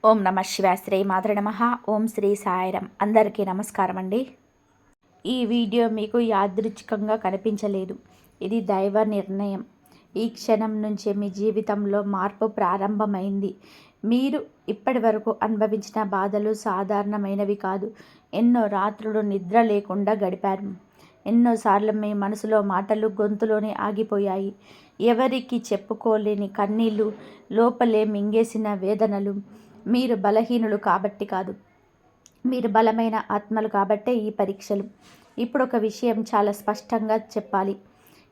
ఓం నమ శివాయ. శ్రీ మాతృ నమః. ఓం శ్రీ సాయిరం. అందరికీ నమస్కారం అండి. ఈ వీడియో మీకు యాదృచ్ఛికంగా కనిపించలేదు. ఇది దైవ నిర్ణయం. ఈ క్షణం నుంచే మీ జీవితంలో మార్పు ప్రారంభమైంది. మీరు ఇప్పటి వరకు అనుభవించిన బాధలు సాధారణమైనవి కాదు. ఎన్నో రాత్రులు నిద్ర లేకుండా గడిపారు. ఎన్నోసార్లు మీ మనసులో మాటలు గొంతులోనే ఆగిపోయాయి. ఎవరికి చెప్పుకోలేని కన్నీళ్ళు, లోపలే మింగేసిన వేదనలు. మీరు బలహీనులు కాబట్టి కాదు, మీరు బలమైన ఆత్మలు కాబట్టే ఈ పరీక్షలు. ఇప్పుడు ఒక విషయం చాలా స్పష్టంగా చెప్పాలి.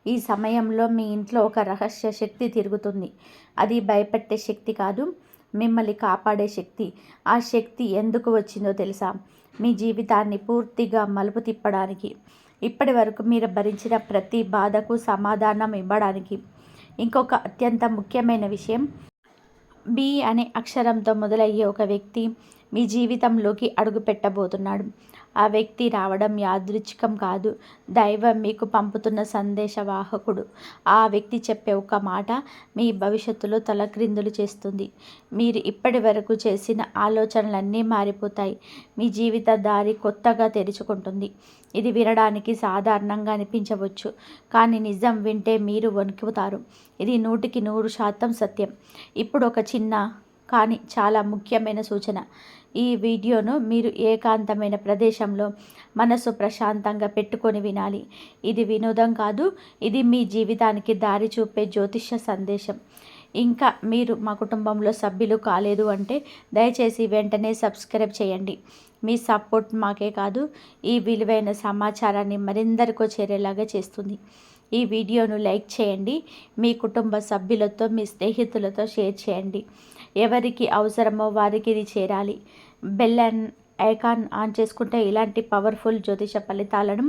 ఈ సమయంలో మీ ఇంట్లో ఒక రహస్య శక్తి తిరుగుతుంది. అది భయపెట్టే శక్తి కాదు, మిమ్మల్ని కాపాడే శక్తి. ఆ శక్తి ఎందుకు వచ్చిందో తెలుసా? మీ జీవితాన్ని పూర్తిగా మలుపు తిప్పడానికి. ఇప్పటి వరకు మీరు భరించిన ప్రతి బాధకు సమాధానం ఇవ్వడానికి. ఇంకొక అత్యంత ముఖ్యమైన విషయం, బి అనే అక్షరంతో మొదలయ్యే ఒక వ్యక్తి మీ జీవితంలోకి అడుగు పెట్టబోతున్నాడు. ఆ వ్యక్తి రావడం యాదృచ్ఛికం కాదు, దైవం మీకు పంపుతున్న సందేశవాహకుడు. ఆ వ్యక్తి చెప్పే ఒక మాట మీ భవిష్యత్తులో తలక్రిందులు చేస్తుంది. మీరు ఇప్పటి వరకు చేసిన ఆలోచనలన్నీ మారిపోతాయి. మీ జీవిత దారి కొత్తగా తెరుచుకుంటుంది. ఇది వినడానికి సాధారణంగా అనిపించవచ్చు, కానీ నిజం వింటే మీరు వణుకుతారు. ఇది 100% సత్యం. ఇప్పుడు ఒక చిన్న కానీ చాలా ముఖ్యమైన సూచన. ఈ వీడియోను మీరు ఏకాంతమైన ప్రదేశంలో మనసు ప్రశాంతంగా పెట్టుకొని వినాలి. ఇది వినోదం కాదు, ఇది మీ జీవితానికి దారి చూపే జ్యోతిష సందేశం. ఇంకా మీరు మా కుటుంబంలో సభ్యులు కాలేదు అంటే దయచేసి వెంటనే సబ్స్క్రైబ్ చేయండి. మీ సపోర్ట్ మాకే కాదు, ఈ విలువైన సమాచారాన్ని మరిందరికో చేరేలాగా చేస్తుంది. ఈ వీడియోను లైక్ చేయండి, మీ కుటుంబ సభ్యులతో, మీ స్నేహితులతో షేర్ చేయండి. ఎవరికి అవసరమో వారికి ఇది చేరాలి. బెల్ ఐకాన్ ఆన్ చేసుకుంటే ఇలాంటి పవర్ఫుల్ జ్యోతిష ఫలితాలను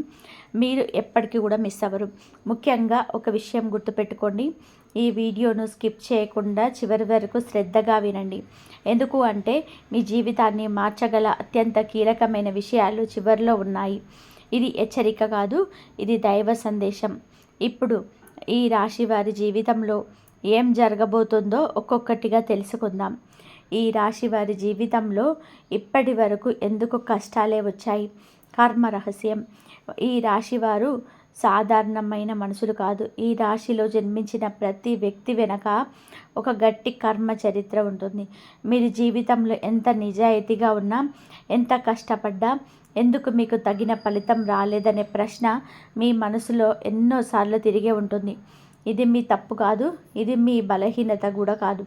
మీరు ఎప్పటికీ కూడా మిస్ అవ్వరు. ముఖ్యంగా ఒక విషయం గుర్తుపెట్టుకోండి, ఈ వీడియోను స్కిప్ చేయకుండా చివరి వరకు శ్రద్ధగా వినండి. ఎందుకు అంటే మీ జీవితాన్ని మార్చగల అత్యంత కీలకమైన విషయాలు చివరిలో ఉన్నాయి. ఇది హెచ్చరిక కాదు, ఇది దైవ సందేశం. ఇప్పుడు ఈ రాశి వారి జీవితంలో ఏం జరగబోతుందో ఒక్కొక్కటిగా తెలుసుకుందాం. ఈ రాశి వారి జీవితంలో ఇప్పటి వరకు ఎందుకు కష్టాలే వచ్చాయి? కర్మ రహస్యం. ఈ రాశి వారు సాధారణమైన మనుషులు కాదు. ఈ రాశిలో జన్మించిన ప్రతి వ్యక్తి వెనక ఒక గట్టి కర్మ చరిత్ర ఉంటుంది. మీరు జీవితంలో ఎంత నిజాయితీగా ఉన్నా, ఎంత కష్టపడ్డా, ఎందుకు మీకు తగిన ఫలితం రాలేదనే ప్రశ్న మీ మనసులో ఎన్నోసార్లు తిరిగే ఉంటుంది. ఇది మీ తప్పు కాదు, ఇది మీ బలహీనత కూడా కాదు.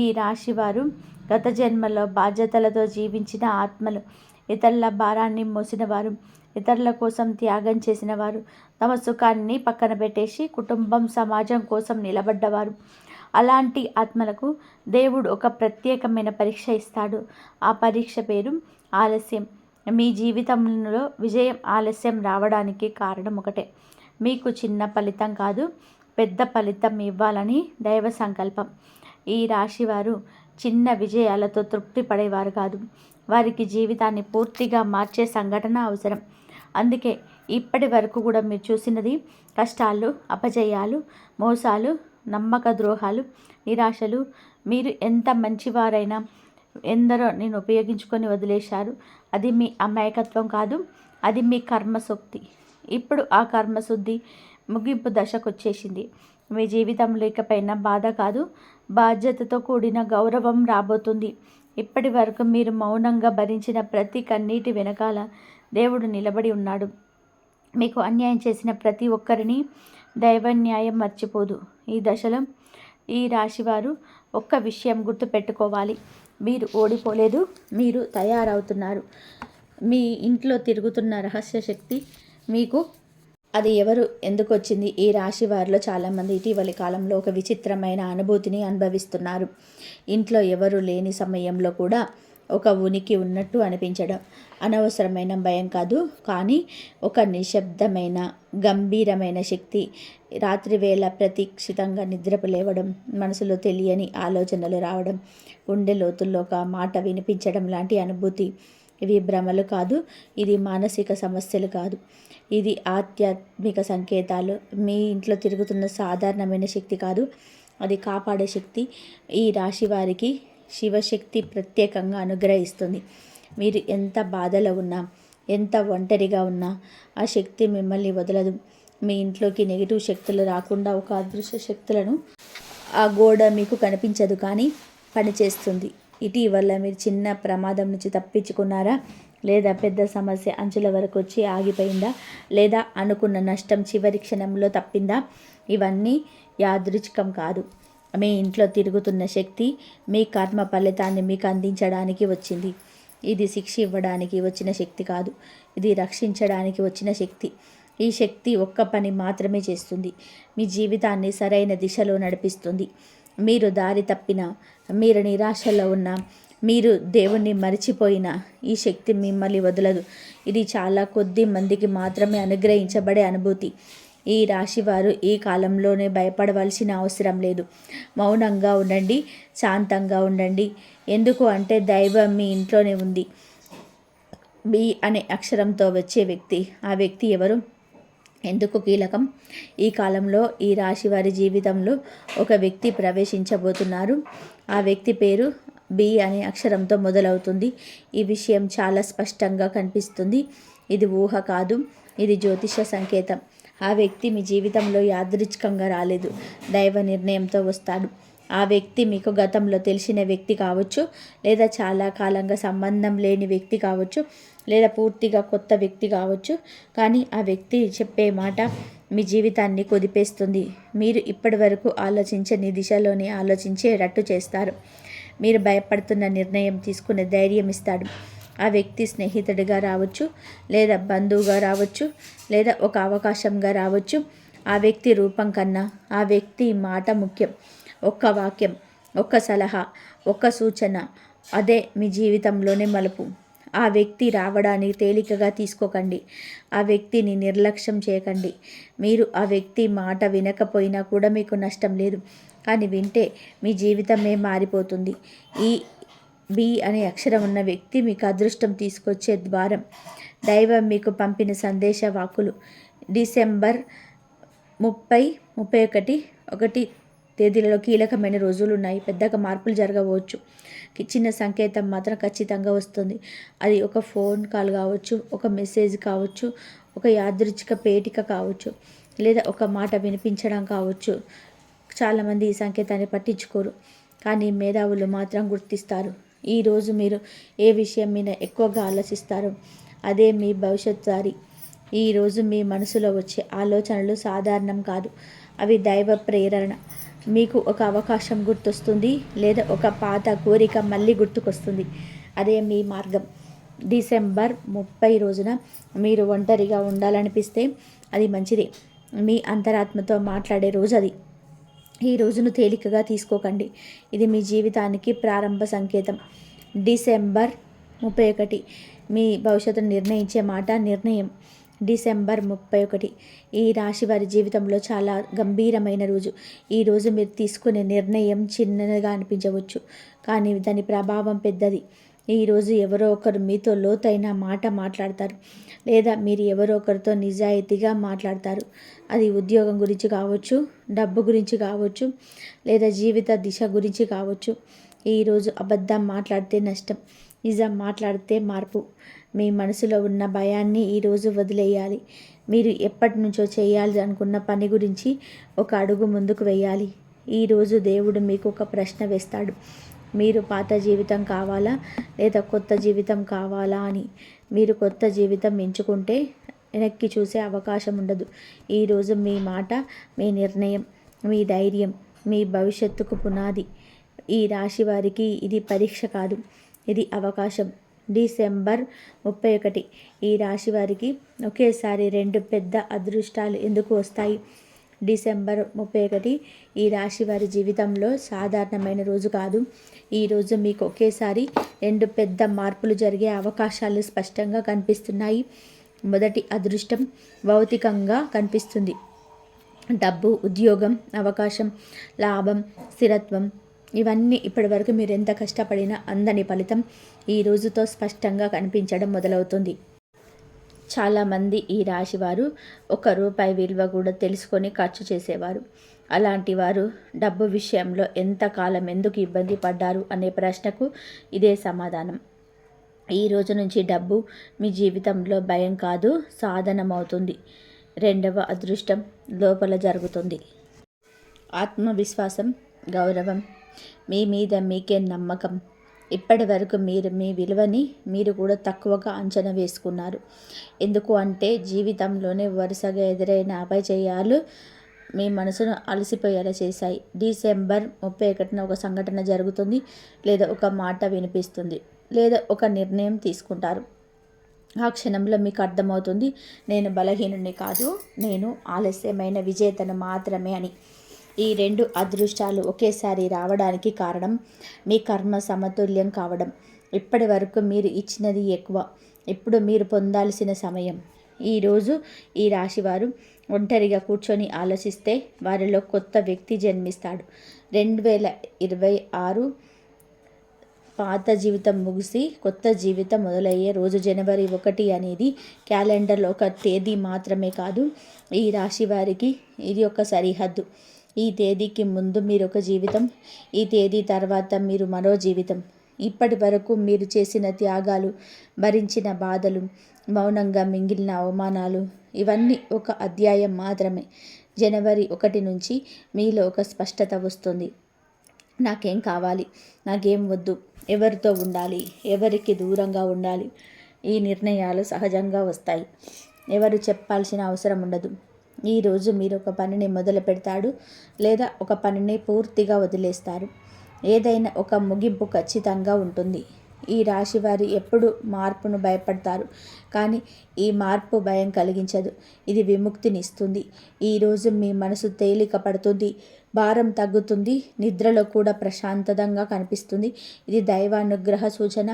ఈ రాశివారు గత జన్మలో బాధ్యతలతో జీవించిన ఆత్మలు. ఇతరుల భారాన్ని మోసినవారు, ఇతరుల కోసం త్యాగం చేసినవారు, తమ సుఖాన్ని పక్కన పెట్టేసి కుటుంబం, సమాజం కోసం నిలబడ్డవారు. అలాంటి ఆత్మలకు దేవుడు ఒక ప్రత్యేకమైన పరీక్ష ఇస్తాడు. ఆ పరీక్ష పేరు ఆలస్యం. మీ జీవితంలో విజయం ఆలస్యం రావడానికి కారణం ఒకటే. మీకు చిన్న ఫలితం కాదు, పెద్ద ఫలితం ఇవ్వాలని దైవ సంకల్పం. ఈ రాశివారు చిన్న విజయాలతో తృప్తి పడేవారు కాదు. వారికి జీవితాన్ని పూర్తిగా మార్చే సంఘటన అవసరం. అందుకే ఇప్పటి వరకు కూడా మీరు చూసినది కష్టాలు, అపజయాలు, మోసాలు, నమ్మక ద్రోహాలు, నిరాశలు. మీరు ఎంత మంచివారైనా ఎందరో నేను ఉపయోగించుకొని వదిలేశారు. అది మీ అమాయకత్వం కాదు, అది మీ కర్మశక్తి. ఇప్పుడు ఆ కర్మశుద్ధి ముగింపు దశకు వచ్చేసింది. మీ జీవితంలో ఇకపైన బాధ కాదు, బాధ్యతతో కూడిన గౌరవం రాబోతుంది. ఇప్పటి వరకు మీరు మౌనంగా భరించిన ప్రతి కన్నీటి వెనకాల దేవుడు నిలబడి ఉన్నాడు. మీకు అన్యాయం చేసిన ప్రతి ఒక్కరిని దైవ న్యాయం మర్చిపోదు. ఈ దశలో ఈ రాశివారు ఒక్క విషయం గుర్తుపెట్టుకోవాలి, మీరు ఓడిపోలేదు, మీరు తయారవుతున్నారు. మీ ఇంట్లో తిరుగుతున్న రహస్య శక్తి మీకు. అది ఎవరు, ఎందుకు వచ్చింది? ఈ రాశి వారిలో చాలామంది ఇటీవలి కాలంలో ఒక విచిత్రమైన అనుభూతిని అనుభవిస్తున్నారు. ఇంట్లో ఎవరు లేని సమయంలో కూడా ఒక ఉనికి ఉన్నట్టు అనిపించడం. అనవసరమైన భయం కాదు, కానీ ఒక నిశ్శబ్దమైన గంభీరమైన శక్తి. రాత్రి వేళ ప్రతీక్షితంగా నిద్రపు లేవడం, మనసులో తెలియని ఆలోచనలు రావడం, గుండె లోతుల్లో ఒక మాట వినిపించడం లాంటి అనుభూతి. ఇవి భ్రమలు కాదు, ఇది మానసిక సమస్యలు కాదు, ఇది ఆధ్యాత్మిక సంకేతాలు. మీ ఇంట్లో తిరుగుతున్న సాధారణమైన శక్తి కాదు, అది కాపాడే శక్తి. ఈ రాశి వారికి శివశక్తి ప్రత్యేకంగా అనుగ్రహిస్తుంది. మీరు ఎంత బాధలో ఉన్నా, ఎంత ఒంటరిగా ఉన్నా ఆ శక్తి మిమ్మల్ని వదలదు. మీ ఇంట్లోకి నెగిటివ్ శక్తులు రాకుండా ఒక అదృశ్య శక్తులను ఆ గోడ మీకు కనిపించదు కానీ పనిచేస్తుంది. ఇటీవల మీరు చిన్న ప్రమాదం నుంచి తప్పించుకున్నారా? లేదా పెద్ద సమస్య అంచుల వరకు వచ్చి ఆగిపోయిందా? లేదా అనుకున్న నష్టం చివరి క్షణంలో తప్పిందా? ఇవన్నీ యాదృచ్ఛికం కాదు. మీ ఇంట్లో తిరుగుతున్న శక్తి మీ కర్మ ఫలితాన్ని మీకు అందించడానికి వచ్చింది. ఇది శిక్ష ఇవ్వడానికి వచ్చిన శక్తి కాదు, ఇది రక్షించడానికి వచ్చిన శక్తి. ఈ శక్తి ఒక్క పని మాత్రమే చేస్తుంది, మీ జీవితాన్ని సరైన దిశలో నడిపిస్తుంది. మీరు దారి తప్పినా, మీరు నిరాశలో ఉన్నా, మీరు దేవుణ్ణి మరిచిపోయినా ఈ శక్తి మిమ్మల్ని వదలదు. ఇది చాలా కొద్ది మందికి మాత్రమే అనుగ్రహించబడే అనుభూతి. ఈ రాశివారు ఈ కాలంలోనే భయపడవలసిన అవసరం లేదు. మౌనంగా ఉండండి, శాంతంగా ఉండండి. ఎందుకు అంటే దైవం మీ ఇంట్లోనే ఉంది. బి అనే అక్షరంతో వచ్చే వ్యక్తి, ఆ వ్యక్తి ఎవరు, ఎందుకు కీలకం? ఈ కాలంలో ఈ రాశి వారి జీవితంలో ఒక వ్యక్తి ప్రవేశించబోతున్నారు. ఆ వ్యక్తి పేరు బి అనే అక్షరంతో మొదలవుతుంది. ఈ విషయం చాలా స్పష్టంగా కనిపిస్తుంది. ఇది ఊహ కాదు, ఇది జ్యోతిష సంకేతం. ఆ వ్యక్తి మీ జీవితంలో యాదృచ్ఛికంగా రాలేదు, దైవ నిర్ణయంతో వస్తాడు. ఆ వ్యక్తి మీకు గతంలో తెలిసిన వ్యక్తి కావచ్చు, లేదా చాలా కాలంగా సంబంధం లేని వ్యక్తి కావచ్చు, లేదా పూర్తిగా కొత్త వ్యక్తి కావచ్చు. కానీ ఆ వ్యక్తి చెప్పే మాట మీ జీవితాన్ని కుదిపేస్తుంది. మీరు ఇప్పటి వరకు ఆలోచించని దిశలోనే ఆలోచించేటట్టు చేస్తారు. మీరు భయపడుతున్న నిర్ణయం తీసుకునే ధైర్యం ఇస్తాడు. ఆ వ్యక్తి స్నేహితుడిగా రావచ్చు, లేదా బంధువుగా రావచ్చు, లేదా ఒక అవకాశంగా రావచ్చు. ఆ వ్యక్తి రూపం కన్నా ఆ వ్యక్తి మాట ముఖ్యం. ఒక్క వాక్యం, ఒక్క సలహా, ఒక్క సూచన, అదే మీ జీవితంలోనే మలుపు. ఆ వ్యక్తి రావడాన్ని తేలికగా తీసుకోకండి. ఆ వ్యక్తిని నిర్లక్ష్యం చేయకండి. మీరు ఆ వ్యక్తి మాట వినకపోయినా కూడా మీకు నష్టం లేదు, కానీ వింటే మీ జీవితమే మారిపోతుంది. ఈ బి అనే అక్షరం ఉన్న వ్యక్తి మీకు అదృష్టం తీసుకొచ్చే ద్వారం. దైవం మీకు పంపిన సందేశ వాక్కులు. డిసెంబర్ 30, 31, 1 తేదీలలో కీలకమైన రోజులు ఉన్నాయి. పెద్దగా మార్పులు జరగవచ్చు. చిన్న సంకేతం మాత్రం ఖచ్చితంగా వస్తుంది. అది ఒక ఫోన్ కాల్ కావచ్చు, ఒక మెసేజ్ కావచ్చు, ఒక యాదృచ్ఛిక పేటిక కావచ్చు, లేదా ఒక మాట వినిపించడం కావచ్చు. చాలామంది ఈ సంకేతాన్ని పట్టించుకోరు, కానీ మేధావులు మాత్రం గుర్తిస్తారు. ఈరోజు మీరు ఏ విషయం మీద ఎక్కువగా ఆలోచిస్తారో అదే మీ భవిష్యత్ దారి. ఈరోజు మీ మనసులో వచ్చే ఆలోచనలు సాధారణం కాదు, అవి దైవ ప్రేరణ. మీకు ఒక అవకాశం గుర్తొస్తుంది, లేదా ఒక పాత కోరిక మళ్ళీ గుర్తుకొస్తుంది. అదే మీ మార్గం. డిసెంబర్ 30 రోజున మీరు ఒంటరిగా ఉండాలనిపిస్తే అది మంచిదే. మీ అంతరాత్మతో మాట్లాడే రోజు అది. ఈ రోజును తేలికగా తీసుకోకండి. ఇది మీ జీవితానికి ప్రారంభ సంకేతం. డిసెంబర్ 31 మీ భవిష్యత్తును నిర్ణయించే మాట నిర్ణయం. డిసెంబర్ 31 ఈ రాశి వారి జీవితంలో చాలా గంభీరమైన రోజు. ఈరోజు మీరు తీసుకునే నిర్ణయం చిన్నగా అనిపించవచ్చు, కానీ దాని ప్రభావం పెద్దది. ఈరోజు ఎవరో ఒకరు మీతో లోతైన మాట మాట్లాడతారు, లేదా మీరు ఎవరో ఒకరితో నిజాయితీగా మాట్లాడతారు. అది ఉద్యోగం గురించి కావచ్చు, డబ్బు గురించి కావచ్చు, లేదా జీవిత దిశ గురించి కావచ్చు. ఈరోజు అబద్ధం మాట్లాడితే నష్టం, నిజం మాట్లాడితే మార్పు. మీ మనసులో ఉన్న భయాన్ని ఈరోజు వదిలేయాలి. మీరు ఎప్పటి నుంచో చేయాలి అనుకున్న పని గురించి ఒక అడుగు ముందుకు వేయాలి. ఈరోజు దేవుడు మీకు ఒక ప్రశ్న వేస్తాడు. మీరు పాత జీవితం కావాలా, లేదా కొత్త జీవితం కావాలా అని. మీరు కొత్త జీవితం ఎంచుకుంటే వెనక్కి చూసే అవకాశం ఉండదు. ఈరోజు మీ మాట, మీ నిర్ణయం, మీ ధైర్యం మీ భవిష్యత్తుకు పునాది. ఈ రాశి వారికి ఇది పరీక్ష కాదు, ఇది అవకాశం. డిసెంబర్ 31 ఈ రాశి వారికి ఒకేసారి 2 పెద్ద అదృష్టాలు ఎందుకు వస్తాయి? డిసెంబర్ 31 ఈ రాశి వారి జీవితంలో సాధారణమైన రోజు కాదు. ఈరోజు మీకు ఒకేసారి 2 పెద్ద మార్పులు జరిగే అవకాశాలు స్పష్టంగా కనిపిస్తున్నాయి. మొదటి అదృష్టం భౌతికంగా కనిపిస్తుంది. డబ్బు, ఉద్యోగం, అవకాశం, లాభం, స్థిరత్వం, ఇవన్నీ ఇప్పటివరకు మీరు ఎంత కష్టపడినా అందని ఫలితం ఈ రోజుతో స్పష్టంగా కనిపించడం మొదలవుతుంది. చాలామంది ఈ రాశివారు రూపాయి విలువ కూడా తెలుసుకొని ఖర్చు చేసేవారు. అలాంటి వారు డబ్బు విషయంలో ఎంతకాలం ఎందుకు ఇబ్బంది పడ్డారు అనే ప్రశ్నకు ఇదే సమాధానం. ఈ రోజు నుంచి డబ్బు మీ జీవితంలో భయం కాదు, సాధనమవుతుంది. రెండవ అదృష్టం లోపల జరుగుతుంది. ఆత్మవిశ్వాసం, గౌరవం, మీ మీద మీకే నమ్మకం. ఇప్పటి వరకు మీరు మీ విలువని మీరు కూడా తక్కువగా అంచనా వేసుకున్నారు. ఎందుకు అంటే జీవితంలోనే వరుసగా ఎదురైన అపజయాలు మీ మనసును అలసిపోయేలా చేశాయి. డిసెంబర్ 31న ఒక సంఘటన జరుగుతుంది, లేదా ఒక మాట వినిపిస్తుంది, లేదా ఒక నిర్ణయం తీసుకుంటారు. ఆ క్షణంలో మీకు అర్థమవుతుంది, నేను బలహీనుని కాదు, నేను ఆలస్యమైన విజేతను మాత్రమే అని. ఈ రెండు అదృష్టాలు ఒకేసారి రావడానికి కారణం మీ కర్మ సమతుల్యం కావడం. ఇప్పటి వరకు మీరు ఇచ్చినది ఎక్కువ, ఇప్పుడు మీరు పొందాల్సిన సమయం. ఈరోజు ఈ రాశివారు ఒంటరిగా కూర్చొని ఆలోచిస్తే వారిలో కొత్త వ్యక్తి జన్మిస్తాడు. 2026 పాత జీవితం ముగిసి కొత్త జీవితం మొదలయ్యే రోజు జనవరి 1 అనేది క్యాలెండర్లో ఒక తేదీ మాత్రమే కాదు, ఈ రాశి వారికి ఇది ఒక సరిహద్దు. ఈ తేదీకి ముందు మీరు ఒక జీవితం, ఈ తేదీ తర్వాత మీరు మరో జీవితం. ఇప్పటి వరకు మీరు చేసిన త్యాగాలు, భరించిన బాధలు, మౌనంగా మింగిలిన అవమానాలు, ఇవన్నీ ఒక అధ్యాయం మాత్రమే. జనవరి 1 నుంచి మీలో ఒక స్పష్టత వస్తుంది. నాకేం కావాలి, నాకేం వద్దు, ఎవరితో ఉండాలి, ఎవరికి దూరంగా ఉండాలి. ఈ నిర్ణయాలు సహజంగా వస్తాయి. ఎవరు చెప్పాల్సిన అవసరం ఉండదు. ఈరోజు మీరు ఒక పనిని మొదలు పెడతాడు, లేదా ఒక పనిని పూర్తిగా వదిలేస్తారు. ఏదైనా ఒక ముగింపు ఖచ్చితంగా ఉంటుంది. ఈ రాశి వారు ఎప్పుడు మార్పును భయపడతారు, కానీ ఈ మార్పు భయం కలిగించదు, ఇది విముక్తినిస్తుంది. ఈరోజు మీ మనసు తేలిక పడుతుంది, భారం తగ్గుతుంది, నిద్రలో కూడా ప్రశాంతంగా కనిపిస్తుంది. ఇది దైవానుగ్రహ సూచన.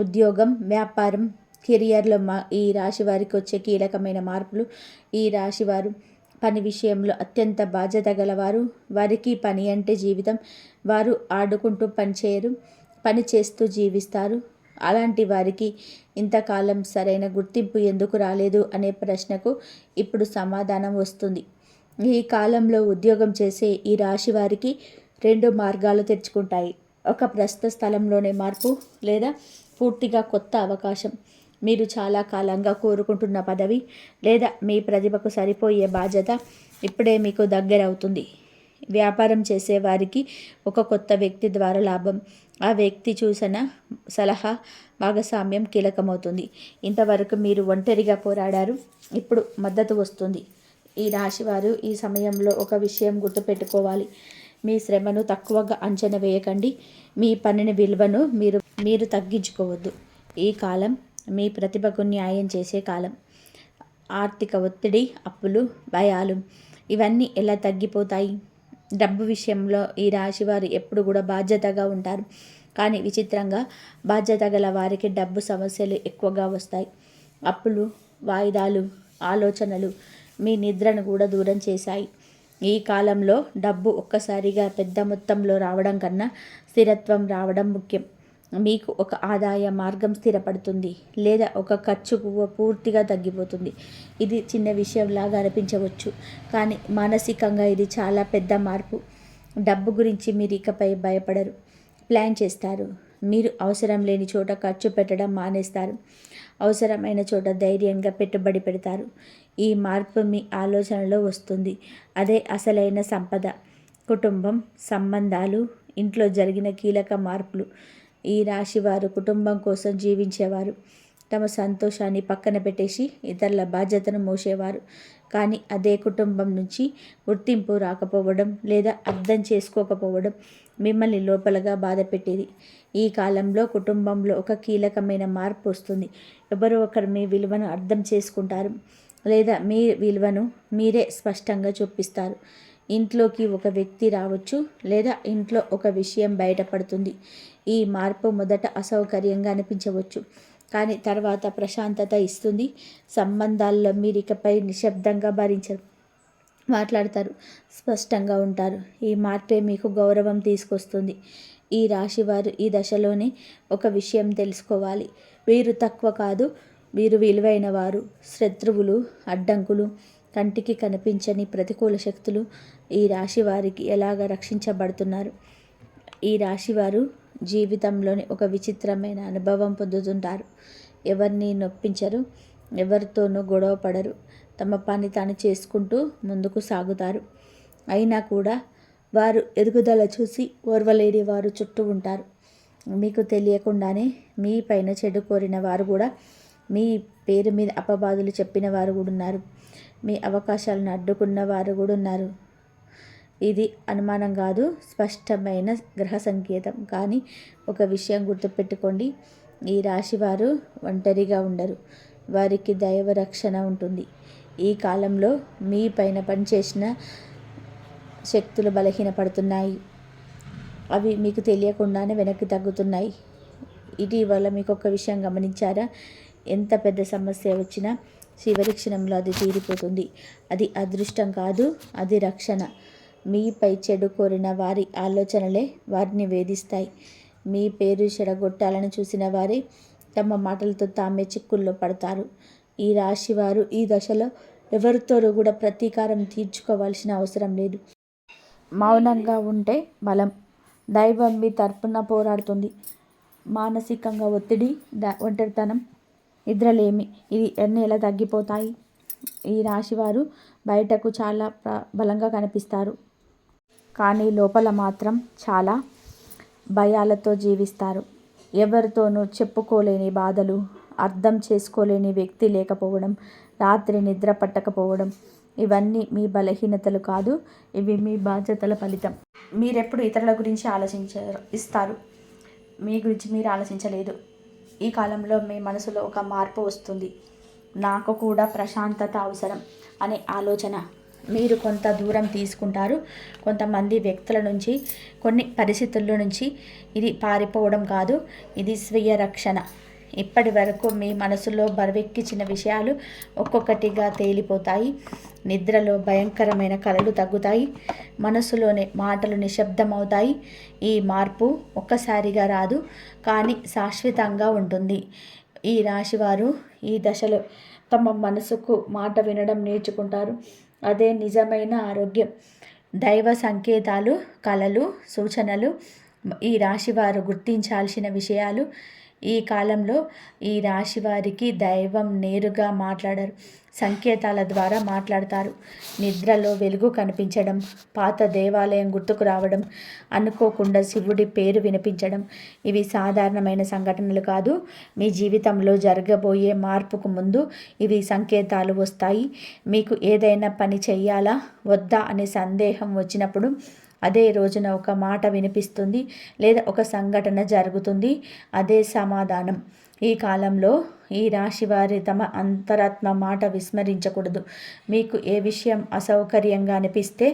ఉద్యోగం, వ్యాపారం, కెరియర్లో ఈ రాశి వారికి వచ్చే కీలకమైన మార్పులు. ఈ రాశివారు పని విషయంలో అత్యంత బాధ్యత గలవారు. వారికి పని అంటే జీవితం. వారు ఆడుకుంటూ పనిచేయరు, పని చేస్తూ జీవిస్తారు. అలాంటి వారికి ఇంతకాలం సరైన గుర్తింపు ఎందుకు రాలేదు అనే ప్రశ్నకు ఇప్పుడు సమాధానం వస్తుంది. ఈ కాలంలో ఉద్యోగం చేసే ఈ రాశి వారికి 2 మార్గాలు తెరుచుకుంటాయి. ఒక ప్రస్తుత స్థలంలోనే మార్పు, లేదా పూర్తిగా కొత్త అవకాశం. మీరు చాలా కాలంగా కోరుకుంటున్న పదవి, లేదా మీ ప్రతిభకు సరిపోయే బాధ్యత ఇప్పుడే మీకు దగ్గరవుతుంది. వ్యాపారం చేసేవారికి ఒక కొత్త వ్యక్తి ద్వారా లాభం. ఆ వ్యక్తి చూసిన సలహా, భాగస్వామ్యం కీలకమవుతుంది. ఇంతవరకు మీరు ఒంటరిగా పోరాడారు, ఇప్పుడు మద్దతు వస్తుంది. ఈ రాశివారు ఈ సమయంలో ఒక విషయం గుర్తుపెట్టుకోవాలి. మీ శ్రమను తక్కువగా అంచనా వేయకండి, మీ పనిని విలువను మీరు తగ్గించుకోవద్దు. ఈ కాలం మీ ప్రతిభకు న్యాయం చేసే కాలం. ఆర్థిక ఒత్తిడి, అప్పులు, భయాలు ఇవన్నీ ఎలా తగ్గిపోతాయి? డబ్బు విషయంలో ఈ రాశివారు ఎప్పుడు కూడా బాధ్యతగా ఉంటారు, కానీ విచిత్రంగా బాధ్యత గల వారికి డబ్బు సమస్యలు ఎక్కువగా వస్తాయి. అప్పులు, వాయిదాలు, ఆలోచనలు మీ నిద్రను కూడా దూరం చేశాయి. ఈ కాలంలో డబ్బు ఒక్కసారిగా పెద్ద మొత్తంలో రావడం కన్నా స్థిరత్వం రావడం ముఖ్యం. మీకు ఒక ఆదాయ మార్గం స్థిరపడుతుంది, లేదా ఒక ఖర్చు పూర్తిగా తగ్గిపోతుంది. ఇది చిన్న విషయంలాగా అనిపించవచ్చు, కానీ మానసికంగా ఇది చాలా పెద్ద మార్పు. డబ్బు గురించి మీరు ఇకపై భయపడరు, ప్లాన్ చేస్తారు. మీరు అవసరం లేని చోట ఖర్చు పెట్టడం మానేస్తారు, అవసరమైన చోట ధైర్యంగా పెట్టుబడి పెడతారు. ఈ మార్పు మీ ఆలోచనలో వస్తుంది, అదే అసలైన సంపద. కుటుంబం, సంబంధాలు, ఇంట్లో జరిగిన కీలక మార్పులు. ఈ రాశివారు కుటుంబం కోసం జీవించేవారు. తమ సంతోషాన్ని పక్కన పెట్టేసి ఇతరుల బాధ్యతను మోసేవారు. కానీ అదే కుటుంబం నుంచి గుర్తింపు రాకపోవడం, లేదా అర్థం చేసుకోకపోవడం మిమ్మల్ని లోపలగా బాధ పెట్టేది. ఈ కాలంలో కుటుంబంలో ఒక కీలకమైన మార్పు వస్తుంది. ఎవరో ఒకరు మీ విలువను అర్థం చేసుకుంటారు, లేదా మీ విలువను మీరే స్పష్టంగా చూపిస్తారు. ఇంట్లోకి ఒక వ్యక్తి రావచ్చు, లేదా ఇంట్లో ఒక విషయం బయటపడుతుంది. ఈ మార్పు మొదట అసౌకర్యంగా అనిపించవచ్చు, కానీ తర్వాత ప్రశాంతత ఇస్తుంది. సంబంధాల్లో మీరు ఇకపై నిశ్శబ్దంగా మాట్లాడతారు, స్పష్టంగా ఉంటారు. ఈ మార్పే మీకు గౌరవం తీసుకొస్తుంది. ఈ రాశివారు ఈ దశలోనే ఒక విషయం తెలుసుకోవాలి. వీరు తక్కువ కాదు, వీరు విలువైన వారు. శత్రువులు, అడ్డంకులు, కంటికి కనిపించని ప్రతికూల శక్తులు ఈ రాశి వారికి ఎలాగ రక్షించబడుతున్నారు. ఈ రాశివారు జీవితంలోని ఒక విచిత్రమైన అనుభవం పొందుతుంటారు. ఎవరిని నొప్పించరు, ఎవరితోనూ గొడవ పడరు, తమ పని తాను చేసుకుంటూ ముందుకు సాగుతారు. అయినా కూడా వారు ఎదుగుదల చూసి ఓర్వలేని వారు చుట్టూ ఉంటారు. మీకు తెలియకుండానే మీ పైన చెడు కోరిన వారు కూడా, మీ పేరు మీద అపవాదులు చెప్పిన వారు కూడా ఉన్నారు. మీ అవకాశాలను అడ్డుకున్న వారు కూడా ఉన్నారు. ఇది అనుమానం కాదు, స్పష్టమైన గ్రహ సంకేతం. కానీ ఒక విషయం గుర్తుపెట్టుకోండి, ఈ రాశివారు ఒంటరిగా ఉండరు. వారికి దైవ రక్షణ ఉంటుంది. ఈ కాలంలో మీ పైన పనిచేసిన శక్తులు బలహీనపడుతున్నాయి. అవి మీకు తెలియకుండానే వెనక్కి తగ్గుతున్నాయి. ఇటీవల మీకు ఒక విషయం గమనించారా? ఎంత పెద్ద సమస్య వచ్చినా చివరి క్షణంలో అది తీరిపోతుంది. అది అదృష్టం కాదు, అది రక్షణ. మీపై చెడు కోరిన వారి ఆలోచనలే వారిని వేధిస్తాయి. మీ పేరు చెడగొట్టాలని చూసిన వారే తమ మాటలతో తామే చిక్కుల్లో పడతారు. ఈ రాశివారు ఈ దశలో ఎవరితోనూ కూడా ప్రతీకారం తీర్చుకోవాల్సిన అవసరం లేదు. మౌనంగా ఉంటే బలం. దైవం మీ తరపున పోరాడుతుంది. మానసికంగా ఒత్తిడి, ఒంటరితనం, నిద్రలేమి ఇది అన్నీ ఎలా తగ్గిపోతాయి. ఈ రాశివారు బయటకు చాలా బలంగా కనిపిస్తారు. కానీ లోపల మాత్రం చాలా భయాలతో జీవిస్తారు. ఎవరితోనూ చెప్పుకోలేని బాధలు, అర్థం చేసుకోలేని వ్యక్తి లేకపోవడం, రాత్రి నిద్ర పట్టకపోవడం, ఇవన్నీ మీ బలహీనతలు కాదు, ఇవి మీ బాధ్యతల ఫలితం. మీరెప్పుడు ఇతరుల గురించి ఇస్తారు, మీ గురించి మీరు ఆలోచించలేదు. ఈ కాలంలో మీ మనసులో ఒక మార్పు వస్తుంది. నాకు కూడా ప్రశాంతత అవసరం అనే ఆలోచన. మీరు కొంత దూరం తీసుకుంటారు. కొంతమంది వ్యక్తుల నుంచి, కొన్ని పరిస్థితుల నుంచి. ఇది పారిపోవడం కాదు, ఇది స్వీయ రక్షణ. ఇప్పటి వరకు మీ మనసులో బరువెక్కించిన విషయాలు ఒక్కొక్కటిగా తేలిపోతాయి. నిద్రలో భయంకరమైన కలలు తగ్గుతాయి. మనసులోని మాటలు నిశ్శబ్దమవుతాయి. ఈ మార్పు ఒక్కసారిగా రాదు, కానీ శాశ్వతంగా ఉంటుంది. ఈ రాశివారు ఈ దశలో తమ మనసుకు మాట వినడం నేర్చుకుంటారు. అదే నిజమైన ఆరోగ్యం. దైవ సంకేతాలు, కళలు, సూచనలు ఈ రాశివారు గుర్తించాల్సిన విషయాలు. ఈ కాలంలో ఈ రాశివారికి దైవం నేరుగా మాట్లాడరు, సంకేతాల ద్వారా మాట్లాడతారు. నిద్రలో వెలుగు కనిపించడం, పాత దేవాలయం గుర్తుకు రావడం, అనుకోకుండా శివుడి పేరు వినిపించడం, ఇవి సాధారణమైన సంఘటనలు కాదు. మీ జీవితంలో జరగబోయే మార్పుకు ముందు ఇవి సంకేతాలు వస్తాయి. మీకు ఏదైనా పని చెయ్యాలా వద్దా అనే సందేహం వచ్చినప్పుడు అదే రోజున ఒక మాట వినిపిస్తుంది, లేదా ఒక సంఘటన జరుగుతుంది. అదే సమాధానం. ఈ కాలంలో ఈ రాశివారి తమ అంతరాత్మ మాట విస్మరించకూడదు. మీకు ఏ విషయం అసౌకర్యంగా అనిపిస్తే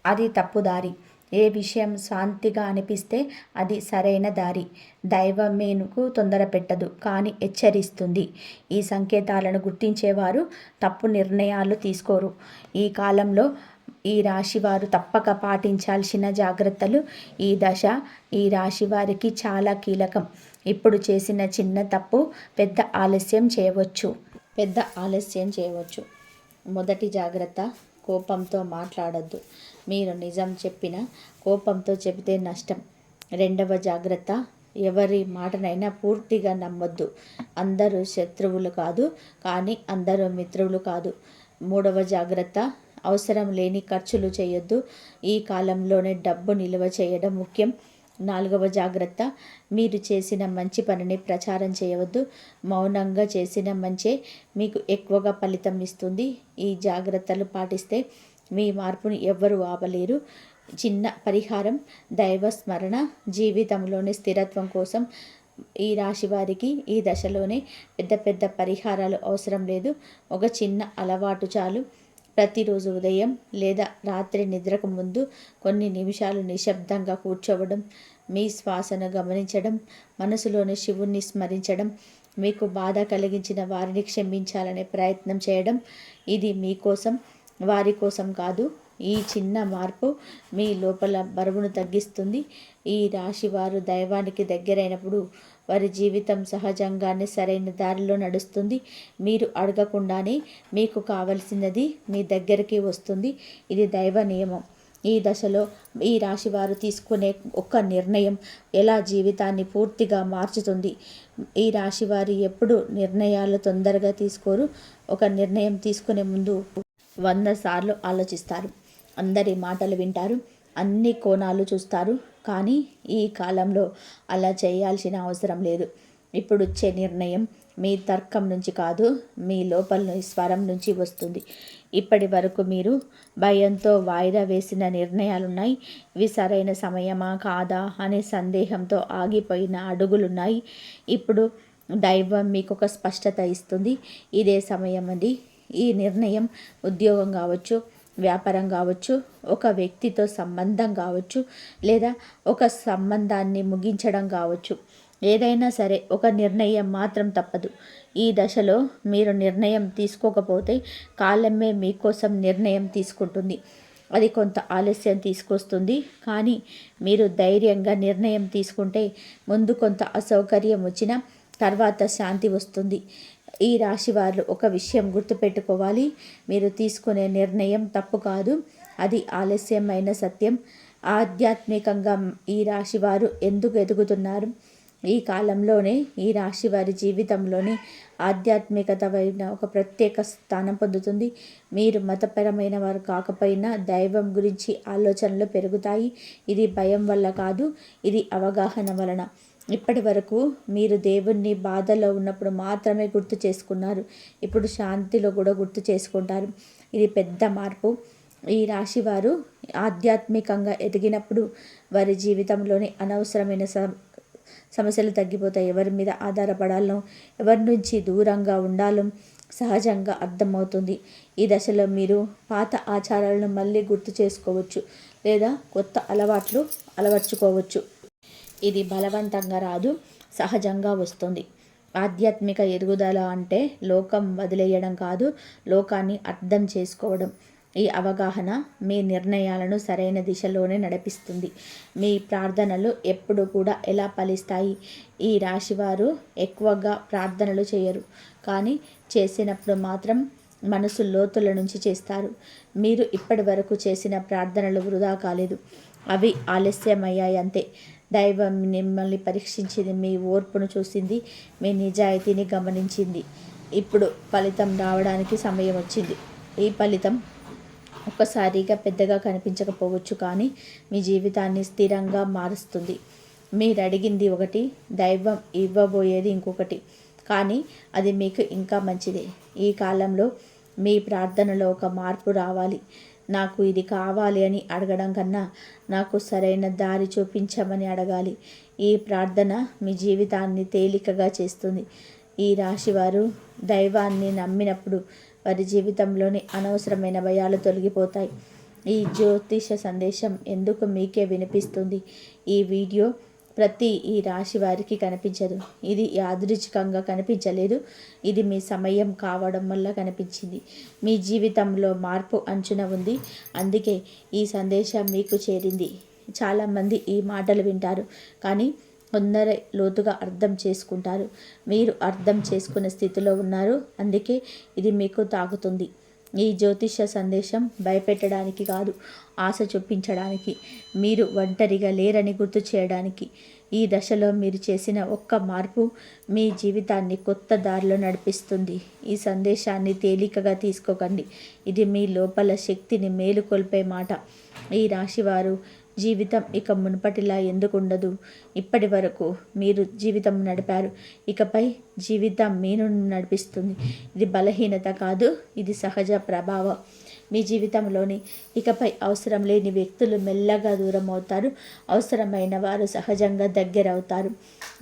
అది తప్పుదారి, ఏ విషయం శాంతిగా అనిపిస్తే అది సరైన దారి. దైవం మీకు తొందర పెట్టదు, కానీ హెచ్చరిస్తుంది. ఈ సంకేతాలను గుర్తించేవారు తప్పు నిర్ణయాలు తీసుకోరు. ఈ కాలంలో ఈ రాశివారు తప్పక పాటించాల్సిన జాగ్రత్తలు. ఈ దశ ఈ రాశివారికి చాలా కీలకం. ఇప్పుడు చేసిన చిన్న తప్పు పెద్ద ఆలస్యం చేయవచ్చు. మొదటి జాగ్రత్త, కోపంతో మాట్లాడద్దు. మీరు నిజం చెప్పినా కోపంతో చెబితే నష్టం. రెండవ జాగ్రత్త, ఎవరి మాటనైనా పూర్తిగా నమ్మొద్దు. అందరూ శత్రువులు కాదు, కానీ అందరూ మిత్రులు కాదు. మూడవ జాగ్రత్త, అవసరం లేని ఖర్చులు చేయొద్దు. ఈ కాలంలోనే డబ్బు నిల్వ చేయడం ముఖ్యం. నాలుగవ జాగ్రత్త, మీరు చేసిన మంచి పనిని ప్రచారం చేయవద్దు. మౌనంగా చేసిన మంచే మీకు ఎక్కువగా ఫలితం ఇస్తుంది. ఈ జాగ్రత్తలు పాటిస్తే మీ మార్పుని ఎవ్వరూ ఆపలేరు. చిన్న పరిహారం, దైవ స్మరణ. జీవితంలోని స్థిరత్వం కోసం ఈ రాశి వారికి ఈ దశలోనే పెద్ద పెద్ద పరిహారాలు అవసరం లేదు. ఒక చిన్న అలవాటు చాలు. ప్రతిరోజు ఉదయం లేదా రాత్రి నిద్రకు ముందు కొన్ని నిమిషాలు నిశ్శబ్దంగా కూర్చోవడం, మీ శ్వాసను గమనించడం, మనసులోని శివుణ్ణి స్మరించడం, మీకు బాధ కలిగించిన వారిని క్షమించాలనే ప్రయత్నం చేయడం. ఇది మీకోసం, వారి కోసం కాదు. ఈ చిన్న మార్పు మీ లోపల బరువును తగ్గిస్తుంది. ఈ రాశివారు దైవానికి దగ్గరైనప్పుడు వారి జీవితం సహజంగానే సరైన దారిలో నడుస్తుంది. మీరు అడగకుండానే మీకు కావలసినది మీ దగ్గరికి వస్తుంది. ఇది దైవ నియమం. ఈ దశలో ఈ రాశి వారు తీసుకునే ఒక్క నిర్ణయం ఎలా జీవితాన్ని పూర్తిగా మార్చుతుంది. ఈ రాశి వారు ఎప్పుడు నిర్ణయాలు తొందరగా తీసుకోరు. ఒక నిర్ణయం తీసుకునే ముందు 100 సార్లు ఆలోచిస్తారు. అందరి మాటలు వింటారు. అన్ని కోణాలు చూస్తారు. కానీ ఈ కాలంలో అలా చేయాల్సిన అవసరం లేదు. ఇప్పుడు వచ్చే నిర్ణయం మీ తర్కం నుంచి కాదు, మీ లోపల స్వరం నుంచి వస్తుంది. ఇప్పటి వరకు మీరు భయంతో వాయిదా వేసిన నిర్ణయాలున్నాయి. ఇవి సరైన సమయమా కాదా అనే సందేహంతో ఆగిపోయిన అడుగులున్నాయి. ఇప్పుడు దైవం మీకు ఒక స్పష్టత ఇస్తుంది. ఇదే సమయం అది. ఈ నిర్ణయం ఉద్యోగం కావచ్చు, వ్యాపారం కావచ్చు, ఒక వ్యక్తితో సంబంధం కావచ్చు, లేదా ఒక సంబంధాన్ని ముగించడం కావచ్చు. ఏదైనా సరే ఒక నిర్ణయం మాత్రం తప్పదు. ఈ దశలో మీరు నిర్ణయం తీసుకోకపోతే కాలమే మీకోసం నిర్ణయం తీసుకుంటుంది. అది కొంత ఆలస్యం తీసుకొస్తుంది. కానీ మీరు ధైర్యంగా నిర్ణయం తీసుకుంటే ముందు కొంత అసౌకర్యం వచ్చినా తర్వాత శాంతి వస్తుంది. ఈ రాశి వారు ఒక విషయం గుర్తుపెట్టుకోవాలి. మీరు తీసుకునే నిర్ణయం తప్పు కాదు, అది ఆలస్యమైన సత్యం. ఆధ్యాత్మికంగా ఈ రాశి వారు ఎందుకు ఎదుగుతున్నారు? ఈ కాలంలోనే ఈ రాశి వారి జీవితంలోనే ఆధ్యాత్మికత వైన ఒక ప్రత్యేక స్థానం పొందుతుంది. మీరు మతపరమైన వారు కాకపోయినా దైవం గురించి ఆలోచనలు పెరుగుతాయి. ఇది భయం వల్ల కాదు, ఇది అవగాహన వలన. ఇప్పటి వరకు మీరు దేవుణ్ణి బాధలో ఉన్నప్పుడు మాత్రమే గుర్తు చేసుకున్నారు. ఇప్పుడు శాంతిలో కూడా గుర్తు చేసుకుంటారు. ఇది పెద్ద మార్పు. ఈ రాశి వారు ఆధ్యాత్మికంగా ఎదిగినప్పుడు వారి జీవితంలోని అనవసరమైన సమస్యలు తగ్గిపోతాయి. ఎవరి మీద ఆధారపడాలో, ఎవరి నుంచి దూరంగా ఉండాలో సహజంగా అర్థమవుతుంది. ఈ దశలో మీరు పాత ఆచారాలను మళ్ళీ గుర్తు చేసుకోవచ్చు, లేదా కొత్త అలవాట్లు అలవర్చుకోవచ్చు. ఇది బలవంతంగా రాదు, సహజంగా వస్తుంది. ఆధ్యాత్మిక ఎదుగుదల అంటే లోకం వదిలేయడం కాదు, లోకాన్ని అర్థం చేసుకోవడం. ఈ అవగాహన మీ నిర్ణయాలను సరైన దిశలోనే నడిపిస్తుంది. మీ ప్రార్థనలు ఎప్పుడు కూడా ఎలా ఫలిస్తాయి? ఈ రాశివారు ఎక్కువగా ప్రార్థనలు చేయరు, కానీ చేసినప్పుడు మాత్రం మనసు లోతుల నుంచి చేస్తారు. మీరు ఇప్పటి వరకు చేసిన ప్రార్థనలు వృధా కాలేదు, అవి ఆలస్యమయ్యాయి అంతే. దైవం మిమ్మల్ని పరీక్షించింది, మీ ఓర్పును చూసింది, మీ నిజాయితీని గమనించింది. ఇప్పుడు ఫలితం రావడానికి సమయం వచ్చింది. ఈ ఫలితం ఒక్కసారిగా పెద్దగా కనిపించకపోవచ్చు, కానీ మీ జీవితాన్ని స్థిరంగా మారుస్తుంది. మీరు అడిగింది ఒకటి, దైవం ఇవ్వబోయేది ఇంకొకటి, కానీ అది మీకు ఇంకా మంచిదే. ఈ కాలంలో మీ ప్రార్థనలో ఒక మార్పు రావాలి. నాకు ఇది కావాలి అని అడగడం కన్నా నాకు సరైన దారి చూపించమని అడగాలి. ఈ ప్రార్థన మీ జీవితాన్ని తేలికగా చేస్తుంది. ఈ రాశివారు దైవాన్ని నమ్మినప్పుడు వారి జీవితంలోని అనవసరమైన భయాలు తొలగిపోతాయి. ఈ జ్యోతిష సందేశం ఎందుకు మీకే వినిపిస్తుంది? ఈ వీడియో ఈ రాశి వారికి కనిపించదు. ఇది యాదృచ్ఛికంగా కనిపించలేదు. ఇది మీ సమయం కావడం వల్ల కనిపించింది. మీ జీవితంలో మార్పు అంచున ఉంది, అందుకే ఈ సందేశం మీకు చేరింది. చాలామంది ఈ మాటలు వింటారు, కానీ కొందరే లోతుగా అర్థం చేసుకుంటారు. మీరు అర్థం చేసుకునే స్థితిలో ఉన్నారు, అందుకే ఇది మీకు తాకుతుంది. ఈ జ్యోతిష సందేశం భయపెట్టడానికి కాదు, ఆశ చూపించడానికి, మీరు ఒంటరిగా లేరని గుర్తు చేయడానికి. ఈ దశలో మీరు చేసిన ఒక్క మార్పు మీ జీవితాన్ని కొత్త దారిలో నడిపిస్తుంది. ఈ సందేశాన్ని తేలికగా తీసుకోకండి. ఇది మీ లోపల శక్తిని మేలుకొల్పే మాట. ఈ రాశివారు జీవితం ఇక మునుపటిలా ఎందుకు ఉండదు? ఇప్పటి వరకు మీరు జీవితం నడిపారు, ఇకపై జీవితం మీను నడిపిస్తుంది. ఇది బలహీనత కాదు, ఇది సహజ ప్రభావం. మీ జీవితంలోని ఇకపై అవసరం లేని వ్యక్తులు మెల్లగా దూరం అవుతారు, అవసరమైన వారు సహజంగా దగ్గరవుతారు.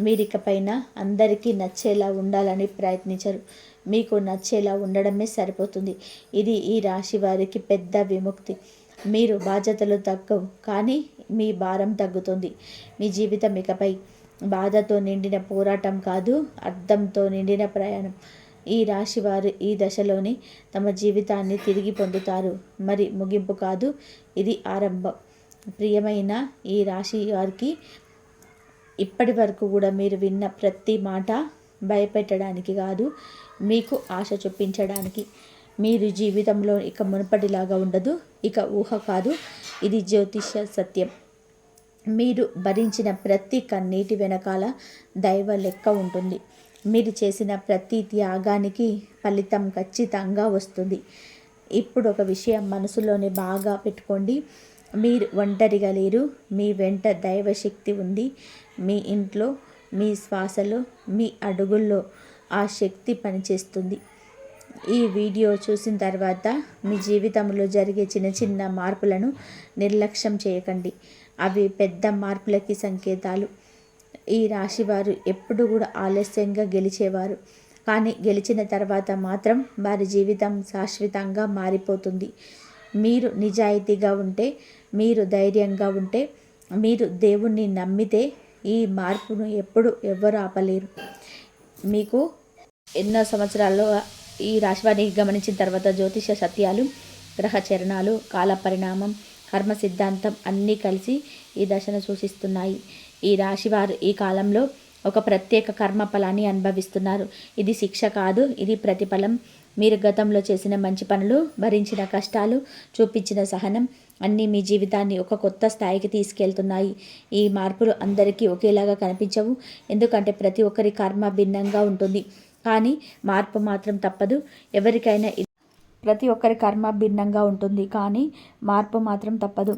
మీరు ఇకపైన అందరికీ నచ్చేలా ఉండాలని ప్రయత్నించరు, మీకు నచ్చేలా ఉండడమే సరిపోతుంది. ఇది ఈ రాశి వారికి పెద్ద విముక్తి. మీరు బాధ్యతలు తగ్గవు, కానీ మీ భారం తగ్గుతుంది. మీ జీవితం ఇకపై బాధతో నిండిన పోరాటం కాదు, అర్థంతో నిండిన ప్రయాణం. ఈ రాశి వారు ఈ దశలోనే తమ జీవితాన్ని తిరిగి పొందుతారు. మరి ముగింపు కాదు, ఇది ఆరంభం. ప్రియమైన ఈ రాశి వారికి ఇప్పటి వరకు కూడా మీరు విన్న ప్రతి మాట భయపెట్టడానికి కాదు, మీకు ఆశ చూపించడానికి. మీరు జీవితంలో ఇక మునుపటిలాగా ఉండదు, ఇక ఊహ కాదు, ఇది జ్యోతిష సత్యం. మీరు భరించిన ప్రతి కన్నీటి వెనకాల దైవ లెక్క ఉంటుంది. మీరు చేసిన ప్రతి త్యాగానికి ఫలితం ఖచ్చితంగా వస్తుంది. ఇప్పుడు ఒక విషయం మనసులోనే బాగా పెట్టుకోండి. మీరు ఒంటరిగా లేరు. మీ వెంట దైవశక్తి ఉంది. మీ ఇంట్లో, మీ శ్వాసలో, మీ అడుగుల్లో ఆ శక్తి పనిచేస్తుంది. ఈ వీడియో చూసిన తర్వాత మీ జీవితంలో జరిగే చిన్న చిన్న మార్పులను నిర్లక్ష్యం చేయకండి. అవి పెద్ద మార్పులకి సంకేతాలు. ఈ రాశివారు ఎప్పుడు కూడా ఆలస్యంగా గెలిచేవారు, కానీ గెలిచిన తర్వాత మాత్రం వారి జీవితం శాశ్వతంగా మారిపోతుంది. మీరు నిజాయితీగా ఉంటే, మీరు ధైర్యంగా ఉంటే, మీరు దేవుణ్ణి నమ్మితే ఈ మార్పును ఎప్పుడు ఎవ్వరు ఆపలేరు. మీకు ఎన్నో సంవత్సరాల్లో ఈ రాశివారిని గమనించిన తర్వాత జ్యోతిష సత్యాలు, గ్రహ చరణాలు, కాల పరిణామం, కర్మ సిద్ధాంతం అన్నీ కలిసి ఈ దశను సూచిస్తున్నాయి. ఈ రాశివారు ఈ కాలంలో ఒక ప్రత్యేక కర్మ ఫలాన్ని అనుభవిస్తున్నారు. ఇది శిక్ష కాదు, ఇది ప్రతిఫలం. మీరు గతంలో చేసిన మంచి పనులు, భరించిన కష్టాలు, చూపించిన సహనం అన్నీ మీ జీవితాన్ని ఒక కొత్త స్థాయికి తీసుకెళ్తున్నాయి. ఈ మార్పులు అందరికీ ఒకేలాగా కనిపించవు, ఎందుకంటే ప్రతి ఒక్కరి కర్మ భిన్నంగా ఉంటుంది. కానీ మార్పు మాత్రం తప్పదు. ప్రతి ఒక్కరి కర్మ భిన్నంగా ఉంటుంది, కానీ మార్పు మాత్రం తప్పదు.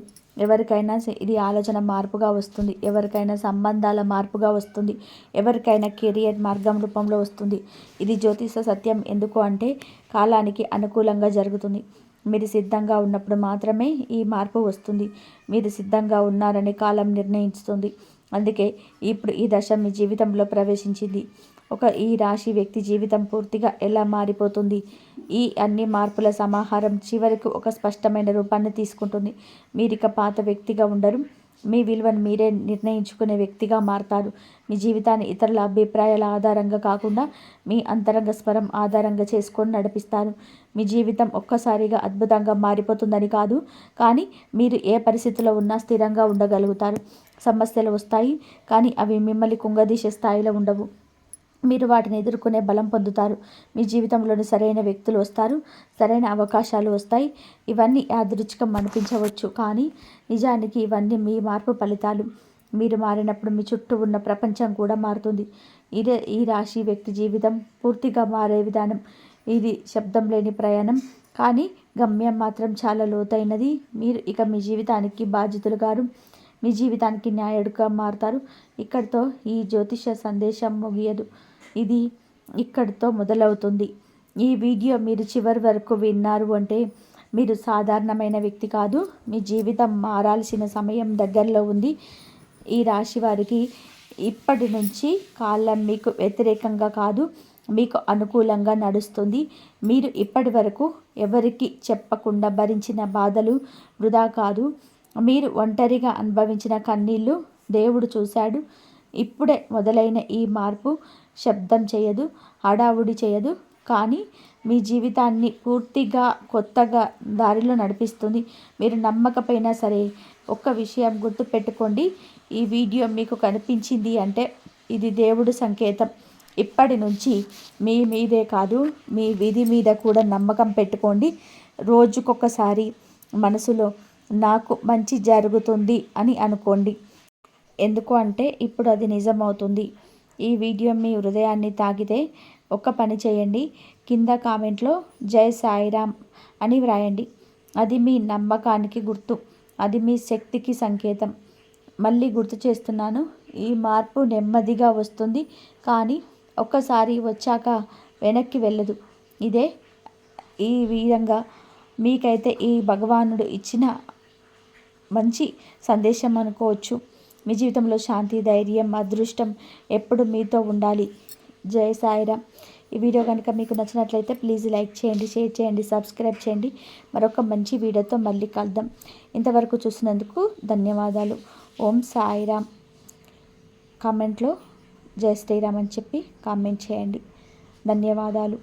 ఎవరికైనా ఇది ఆలోచన మార్పుగా వస్తుంది, ఎవరికైనా సంబంధాల మార్పుగా వస్తుంది, ఎవరికైనా కెరియర్ మార్గం రూపంలో వస్తుంది. ఇది జ్యోతిష సత్యం. ఎందుకు అంటే కాలానికి అనుకూలంగా జరుగుతుంది. మీరు సిద్ధంగా ఉన్నప్పుడు మాత్రమే ఈ మార్పు వస్తుంది. మీరు సిద్ధంగా ఉన్నారని కాలం నిర్ణయిస్తుంది. అందుకే ఇప్పుడు ఈ దశ మీ జీవితంలో ప్రవేశించింది. ఈ రాశి వ్యక్తి జీవితం పూర్తిగా ఎలా మారిపోతుంది. ఈ అన్ని మార్పుల సమాహారం చివరికి ఒక స్పష్టమైన రూపాన్ని తీసుకుంటుంది. మీరిక పాత వ్యక్తిగా ఉండరు. మీ విలువను మీరే నిర్ణయించుకునే వ్యక్తిగా మారతారు. మీ జీవితాన్ని ఇతరుల అభిప్రాయాల ఆధారంగా కాకుండా మీ అంతరంగ స్వరం ఆధారంగా చేసుకొని నడిపిస్తారు. మీ జీవితం ఒక్కసారిగా అద్భుతంగా మారిపోతుందని కాదు, కానీ మీరు ఏ పరిస్థితిలో ఉన్నా స్థిరంగా ఉండగలుగుతారు. సమస్యలు వస్తాయి, కానీ అవి మిమ్మల్ని కుంగదీసే స్థాయిలో ఉండవు. మీరు వాటిని ఎదుర్కొనే బలం పొందుతారు. మీ జీవితంలోని సరైన వ్యక్తులు వస్తారు, సరైన అవకాశాలు వస్తాయి. ఇవన్నీ యాదృచ్ఛికం అనిపించవచ్చు, కానీ నిజానికి ఇవన్నీ మీ మార్పు ఫలితాలు. మీరు మారినప్పుడు మీ చుట్టూ ఉన్న ప్రపంచం కూడా మారుతుంది. ఇదే ఈ రాశి వ్యక్తి జీవితం పూర్తిగా మారే విధానం. ఇది శబ్దం లేని ప్రయాణం, కానీ గమ్యం మాత్రం చాలా లోతైనది. మీరు ఇక మీ జీవితానికి బాధ్యతలు గారు, మీ జీవితానికి న్యాయుడుగా మారుతారు. ఇక్కడితో ఈ జ్యోతిష సందేశం ముగియదు, ఇది ఇక్కడితో మొదలవుతుంది. ఈ వీడియో మీరు చివరి వరకు విన్నారు అంటే మీరు సాధారణమైన వ్యక్తి కాదు. మీ జీవితం మారాల్సిన సమయం దగ్గరలో ఉంది. ఈ రాశి వారికి ఇప్పటి నుంచి కాలం మీకు వ్యతిరేకంగా కాదు, మీకు అనుకూలంగా నడుస్తుంది. మీరు ఇప్పటి వరకు ఎవరికి చెప్పకుండా భరించిన బాధలు వృధా కాదు. మీరు ఒంటరిగా అనుభవించిన కన్నీళ్ళు దేవుడు చూశాడు. ఇప్పుడే మొదలైన ఈ మార్పు శబ్దం చేయదు, హడావుడి చేయదు, కానీ మీ జీవితాన్ని పూర్తిగా కొత్తగా దారిలో నడిపిస్తుంది. మీరు నమ్మకపోయినా సరే ఒక్క విషయం గుర్తుపెట్టుకోండి. ఈ వీడియో మీకు కనిపించింది అంటే ఇది దేవుడు సంకేతం. ఇప్పటి నుంచి మీ మీదే కాదు, మీ విధి మీద కూడా నమ్మకం పెట్టుకోండి. రోజుకొకసారి మనసులో నాకు మంచి జరుగుతుంది అని అనుకోండి. ఎందుకు అంటే ఇప్పుడు అది నిజమవుతుంది. ఈ వీడియో మీ హృదయాన్ని తాకితే ఒక పని చేయండి. కింద కామెంట్లో జై సాయిరామ్ అని వ్రాయండి. అది మీ నమ్మకానికి గుర్తు, అది మీ శక్తికి సంకేతం. మళ్ళీ గుర్తు చేస్తున్నాను, ఈ మార్పు నెమ్మదిగా వస్తుంది, కానీ ఒక్కసారి వచ్చాక వెనక్కి వెళ్ళదు. ఇదే ఈ విధంగా మీకైతే ఈ భగవానుడు ఇచ్చిన మంచి సందేశం అనుకోవచ్చు. మీ జీవితంలో శాంతి, ధైర్యం, అదృష్టం ఎప్పుడు మీతో ఉండాలి. జై సాయిరామ్. ఈ వీడియో కనుక మీకు నచ్చినట్లయితే ప్లీజ్ లైక్ చేయండి, షేర్ చేయండి, సబ్స్క్రైబ్ చేయండి. మరొక మంచి వీడియోతో మళ్ళీ కలుద్దాం. ఇంతవరకు చూసినందుకు ధన్యవాదాలు. ఓం సాయిరామ్. కామెంట్లో జై శ్రీరామ్ అని చెప్పి కామెంట్ చేయండి. ధన్యవాదాలు.